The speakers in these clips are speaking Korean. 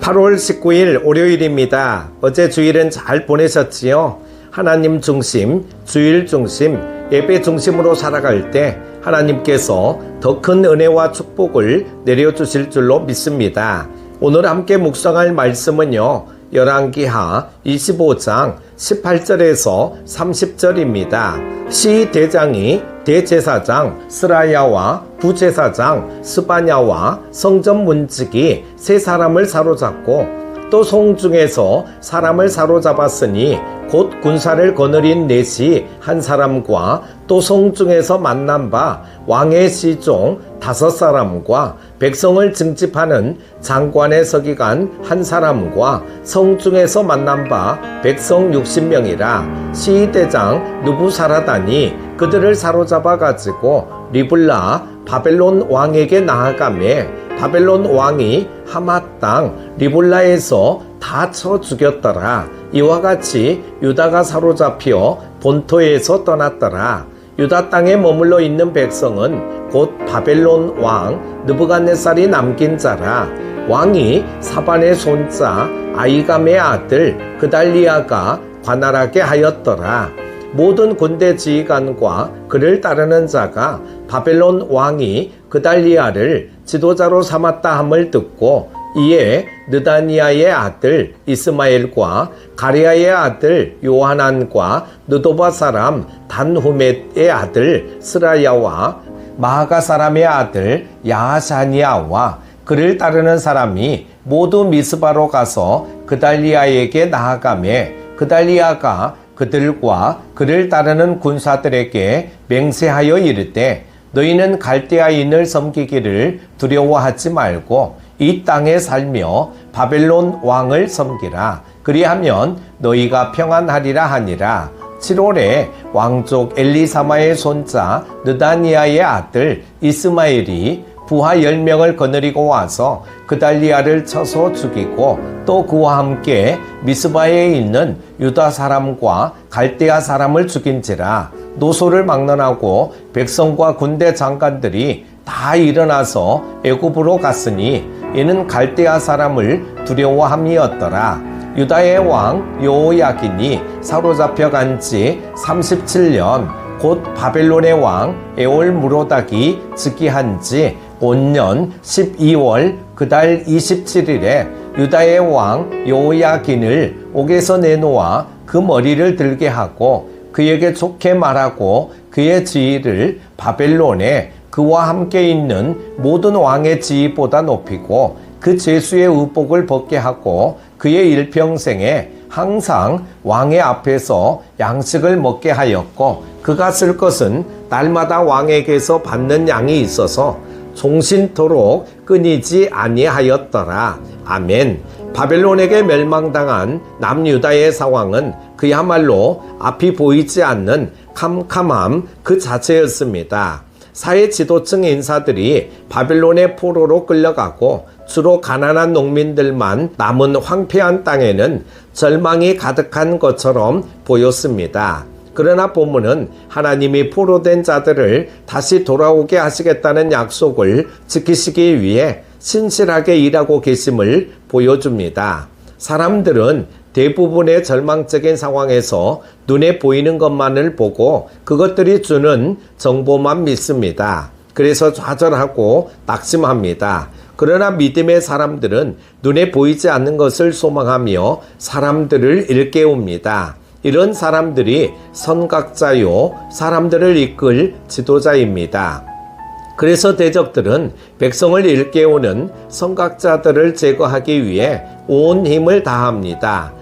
8월 19일 월요일입니다. 어제 주일은 잘 보내셨지요? 하나님 중심, 주일 중심, 예배 중심으로 살아갈 때 하나님께서 더 큰 은혜와 축복을 내려주실 줄로 믿습니다. 오늘 함께 묵상할 말씀은요, 열왕기하 25장 18절에서 30절입니다. 시대장이 대제사장 스라야와 부제사장 스바냐와 성전 문지기 세 사람을 사로잡고 또 송중에서 사람을 사로잡았으니 곧 군사를 거느린 넷이 한 사람과 또 송중에서 만난 바 왕의 시종 5사람과 백성을 징집하는 장관의 서기관 한 사람과 성중에서 만난 바 백성 60명이라 시대장 누부사라단이 그들을 사로잡아 가지고 리블라 바벨론 왕에게 나아가매 바벨론 왕이 하맛 땅 리블라에서 다 쳐 죽였더라. 이와 같이 유다가 사로잡혀 본토에서 떠났더라. 유다 땅에 머물러 있는 백성은 곧 바벨론 왕 느부갓네살이 남긴 자라. 왕이 사반의 손자 아이감의 아들 그달리아가 관할하게 하였더라. 모든 군대 지휘관과 그를 따르는 자가 바벨론 왕이 그달리아를 지도자로 삼았다 함을 듣고 이에 느다니아의 아들 이스마엘과 가리아의 아들 요하난과 느도바 사람 단후멧의 아들 스라야와 마하가 사람의 아들 야하샤니아와 그를 따르는 사람이 모두 미스바로 가서 그달리아에게 나아가매 그달리아가 그들과 그를 따르는 군사들에게 맹세하여 이르되 너희는 갈대아인을 섬기기를 두려워하지 말고 이 땅에 살며 바벨론 왕을 섬기라. 그리하면 너희가 평안하리라 하니라. 7월에 왕족 엘리사마의 손자 느다니아의 아들 이스마엘이 부하 10명을 거느리고 와서 그달리아를 쳐서 죽이고 또 그와 함께 미스바에 있는 유다 사람과 갈대아 사람을 죽인지라. 노소를 막론하고 백성과 군대 장관들이 다 일어나서 애굽으로 갔으니 이는 갈대아 사람을 두려워함이었더라. 유다의 왕 여호야긴이 사로잡혀 간 지 37년 곧 바벨론의 왕 에올무로닥이 즉위한 지 5년 12월 그달 27일에 유다의 왕 여호야긴을 옥에서 내놓아 그 머리를 들게 하고 그에게 좋게 말하고 그의 지위를 바벨론에 그와 함께 있는 모든 왕의 지위보다 높이고 그 제수의 의복을 벗게 하고 그의 일평생에 항상 왕의 앞에서 양식을 먹게 하였고 그가 쓸 것은 날마다 왕에게서 받는 양이 있어서 종신토록 끊이지 아니하였더라. 아멘. 바벨론에게 멸망당한 남유다의 상황은 그야말로 앞이 보이지 않는 캄캄함 그 자체였습니다. 사회 지도층 인사들이 바벨론의 포로로 끌려가고 주로 가난한 농민들만 남은 황폐한 땅에는 절망이 가득한 것처럼 보였습니다. 그러나 본문은 하나님이 포로된 자들을 다시 돌아오게 하시겠다는 약속을 지키시기 위해 신실하게 일하고 계심을 보여줍니다. 사람들은 대부분의 절망적인 상황에서 눈에 보이는 것만을 보고 그것들이 주는 정보만 믿습니다. 그래서 좌절하고 낙심합니다. 그러나 믿음의 사람들은 눈에 보이지 않는 것을 소망하며 사람들을 일깨웁니다. 이런 사람들이 선각자요 사람들을 이끌 지도자입니다. 그래서 대적들은 백성을 일깨우는 선각자들을 제거하기 위해 온 힘을 다합니다.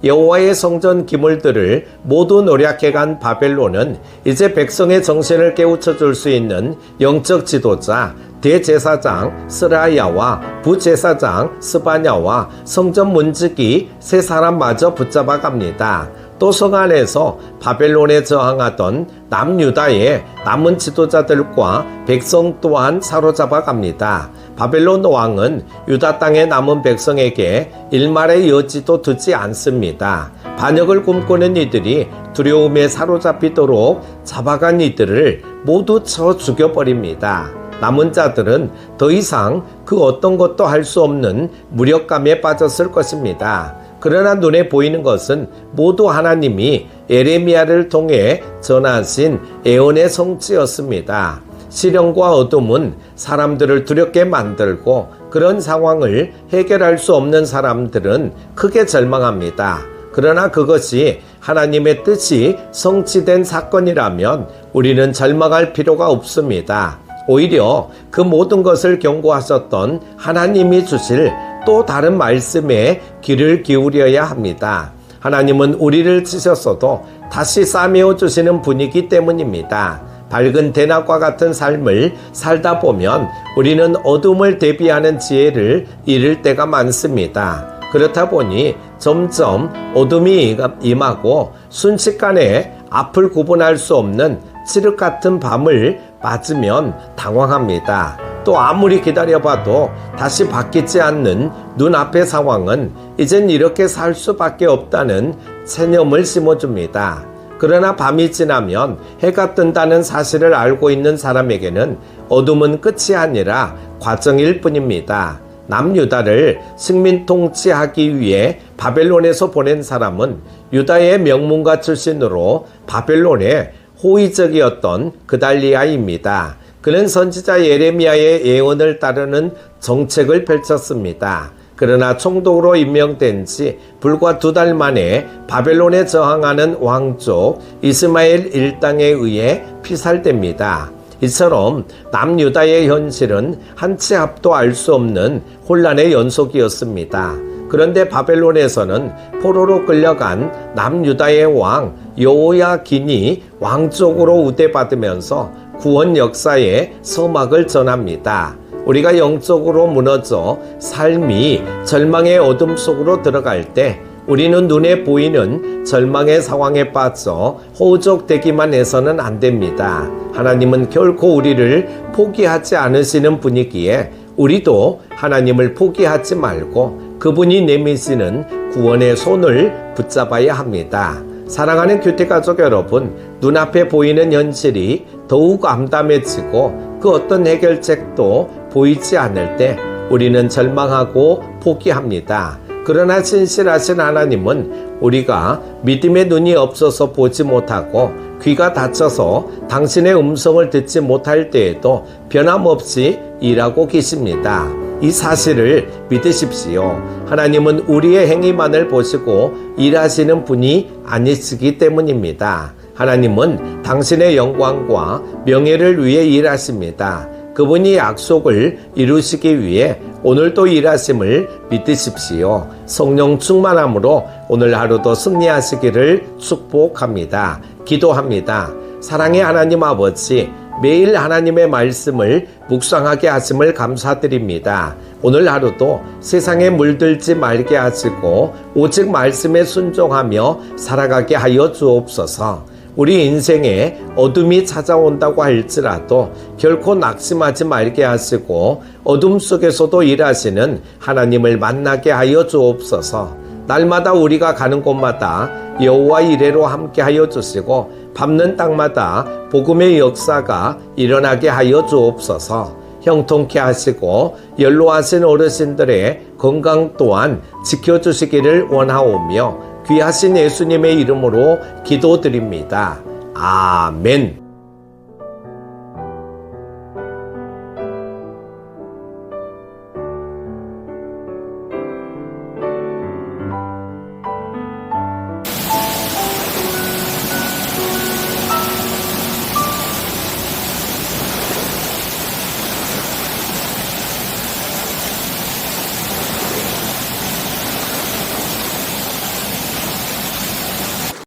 여호와의 성전 기물들을 모두 노략해간 바벨론은 이제 백성의 정신을 깨우쳐 줄 수 있는 영적 지도자 대제사장 스라야와 부제사장 스바냐와 성전 문지기 세 사람마저 붙잡아 갑니다. 또 성 안에서 바벨론에 저항하던 남유다의 남은 지도자들과 백성 또한 사로잡아 갑니다. 바벨론 왕은 유다 땅에 남은 백성에게 일말의 여지도 두지 않습니다. 반역을 꿈꾸는 이들이 두려움에 사로잡히도록 잡아간 이들을 모두 쳐 죽여버립니다. 남은 자들은 더 이상 그 어떤 것도 할 수 없는 무력감에 빠졌을 것입니다. 그러나 눈에 보이는 것은 모두 하나님이 예레미야를 통해 전하신 예언의 성취였습니다. 시련과 어둠은 사람들을 두렵게 만들고 그런 상황을 해결할 수 없는 사람들은 크게 절망합니다. 그러나 그것이 하나님의 뜻이 성취된 사건이라면 우리는 절망할 필요가 없습니다. 오히려 그 모든 것을 경고하셨던 하나님이 주실 또 다른 말씀에 귀를 기울여야 합니다. 하나님은 우리를 치셨어도 다시 싸매어 주시는 분이기 때문입니다. 밝은 대낮과 같은 삶을 살다 보면 우리는 어둠을 대비하는 지혜를 잃을 때가 많습니다. 그렇다 보니 점점 어둠이 임하고 순식간에 앞을 구분할 수 없는 칠흑 같은 밤을 맞으면 당황합니다. 또 아무리 기다려봐도 다시 바뀌지 않는 눈앞의 상황은 이젠 이렇게 살 수밖에 없다는 체념을 심어줍니다. 그러나 밤이 지나면 해가 뜬다는 사실을 알고 있는 사람에게는 어둠은 끝이 아니라 과정일 뿐입니다. 남유다를 식민 통치하기 위해 바벨론에서 보낸 사람은 유다의 명문가 출신으로 바벨론에 호의적이었던 그달리아입니다. 그는 선지자 예레미야의 예언을 따르는 정책을 펼쳤습니다. 그러나 총독으로 임명된 지 불과 2달 만에 바벨론에 저항하는 왕족 이스마엘 일당에 의해 피살됩니다. 이처럼 남유다의 현실은 한 치 앞도 알 수 없는 혼란의 연속이었습니다. 그런데 바벨론에서는 포로로 끌려간 남유다의 왕 여호야긴이 왕족으로 우대받으면서 구원 역사의 서막을 전합니다. 우리가 영적으로 무너져 삶이 절망의 어둠 속으로 들어갈 때 우리는 눈에 보이는 절망의 상황에 빠져 호적되기만 해서는 안 됩니다. 하나님은 결코 우리를 포기하지 않으시는 분이기에 우리도 하나님을 포기하지 말고 그분이 내미시는 구원의 손을 붙잡아야 합니다. 사랑하는 큐티가족 여러분, 눈앞에 보이는 현실이 더욱 암담해지고 그 어떤 해결책도 보이지 않을 때 우리는 절망하고 포기합니다. 그러나 신실하신 하나님은 우리가 믿음의 눈이 없어서 보지 못하고 귀가 닫혀서 당신의 음성을 듣지 못할 때에도 변함없이 일하고 계십니다. 이 사실을 믿으십시오. 하나님은 우리의 행위만을 보시고 일하시는 분이 아니시기 때문입니다. 하나님은 당신의 영광과 명예를 위해 일하십니다. 그분이 약속을 이루시기 위해 오늘도 일하심을 믿으십시오. 성령 충만함으로 오늘 하루도 승리하시기를 축복합니다. 기도합니다. 사랑의 하나님 아버지, 매일 하나님의 말씀을 묵상하게 하심을 감사드립니다. 오늘 하루도 세상에 물들지 말게 하시고 오직 말씀에 순종하며 살아가게 하여 주옵소서. 우리 인생에 어둠이 찾아온다고 할지라도 결코 낙심하지 말게 하시고 어둠 속에서도 일하시는 하나님을 만나게 하여 주옵소서. 날마다 우리가 가는 곳마다 여호와 이레로 함께 하여 주시고 밟는 땅마다 복음의 역사가 일어나게 하여 주옵소서. 형통케 하시고 연로하신 어르신들의 건강 또한 지켜주시기를 원하오며 귀하신 예수님의 이름으로 기도드립니다. 아멘.